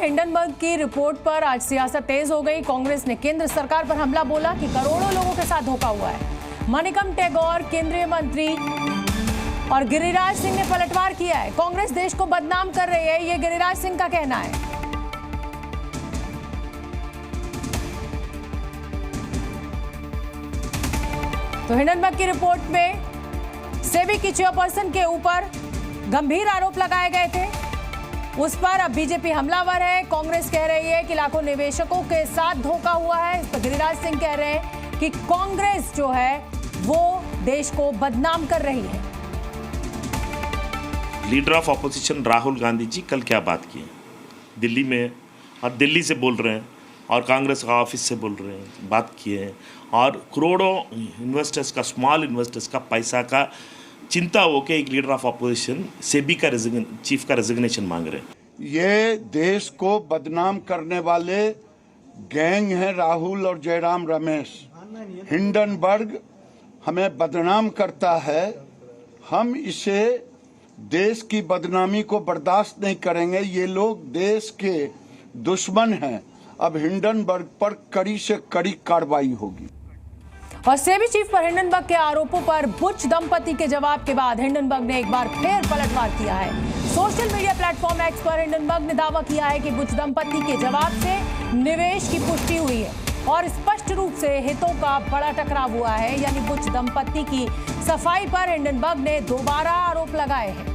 Hindenburg की report पर आज सियासत तेज हो गई। कांग्रेस ने केंद्र सरकार पर हमला बोला कि करोड़ों लोगों के साथ धोखा हुआ है। मणिकम टैगोर केंद्रीय मंत्री और गिरिराज सिंह ने पलटवार किया है। कांग्रेस देश को बदनाम कर रही है, ये गिरिराज सिंह का कहना है। तो हिंडनबर्ग की रिपोर्ट में सेबी की चेयरपर्सन के ऊपर गंभीर आरोप लगाए गए थे, उस पर अब बीजेपी हमलावर है। कांग्रेस कह रही है कि लाखों निवेशकों के साथ धोखा हुआ है। इस पर गिरिराज सिंह कह रहे हैं कि कांग्रेस जो है वो देश को बदनाम कर रही है। Leader of opposition Rahul Gandhi ji कल क्या बात की दिल्ली में, और दिल्ली से बोल रहे हैं और कांग्रेस का ऑफिस से बोल रहे हैं, बात किए हैं, और करोड़ों इन्वेस्टर्स का, स्मॉल इन्वेस्टर्स का पैसा का चिंता हो के एक लीडर ऑफ ऑपोजिशन सेबी का चीफ का रेजिग्नेशन मांग रहे हैं। ये देश को बदनाम करने वाले गैंग हैं राहुल और जयराम रमेश। हिंडनबर्ग हमें बदनाम करता है, हम इसे देश की बदनामी को बर्दाश्त नहीं करेंगे। ये लोग देश के दुश्मन हैं। अब हिंडनबर्ग पर कड़ी से कड़ी कार्रवाई होगी। और सेबी चीफ पर हिंडनबर्ग के आरोपों पर बुच दंपति के जवाब के बाद हिंडनबर्ग ने एक बार फिर पलटवार किया है। सोशल मीडिया प्लेटफॉर्म एक्स पर हिंडनबर्ग ने दावा किया है कि बुच दंपति के जवाब से निवेश की पुष्टि हुई है और स्पष्ट रूप से हितों का बड़ा टकराव हुआ है। यानी बुच दंपति की सफाई पर हिंडनबर्ग ने दोबारा आरोप लगाए हैं।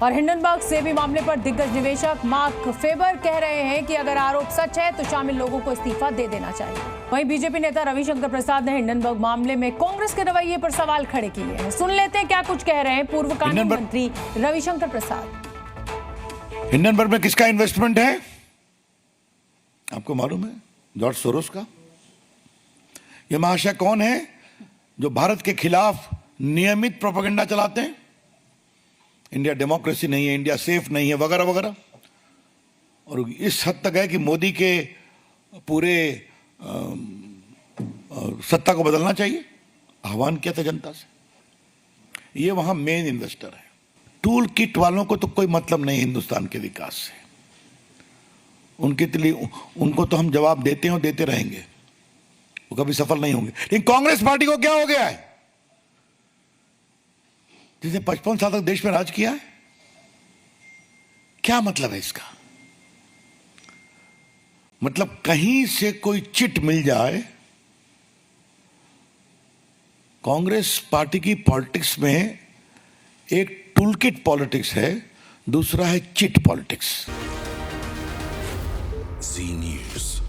और हिंडनबर्ग सेबी मामले पर दिग्गज निवेशक मार्क फेबर कह रहे हैं कि अगर आरोप सच है तो शामिल लोगों को इस्तीफा दे देना चाहिए। वहीं बीजेपी नेता रविशंकर प्रसाद ने हिंडनबर्ग मामले में कांग्रेस के रवैये पर सवाल खड़े किए हैं। सुन लेते हैं क्या कुछ कह रहे हैं पूर्व कानून मंत्री रविशंकर प्रसाद। हिंडनबर्ग में किसका इन्वेस्टमेंट है आपको मालूम है? जॉर्ज सोरोस का। ये महाशय कौन है जो भारत के खिलाफ नियमित प्रोपेगेंडा चलाते हैं? इंडिया डेमोक्रेसी नहीं है, इंडिया सेफ नहीं है, वगैरह वगैरह। और इस हद तक है कि मोदी के पूरे सत्ता को बदलना चाहिए। आह्वान किया था जनता से। ये वहां मेन इन्वेस्टर है। टूल किट वालों को तो कोई मतलब नहीं हिंदुस्तान के विकास से। उनके लिए उनको तो हम जवाब देते हैं और देते रहेंगे, वो कभी सफल नहीं होंगे। लेकिन कांग्रेस पार्टी को क्या हो गया है जिसने 55 साल तक देश में राज किया है? क्या मतलब है इसका? मतलब कहीं से कोई चिट मिल जाए। कांग्रेस पार्टी की पॉलिटिक्स में एक टूलकिट पॉलिटिक्स है, दूसरा है चिट पॉलिटिक्स। जी न्यूज़।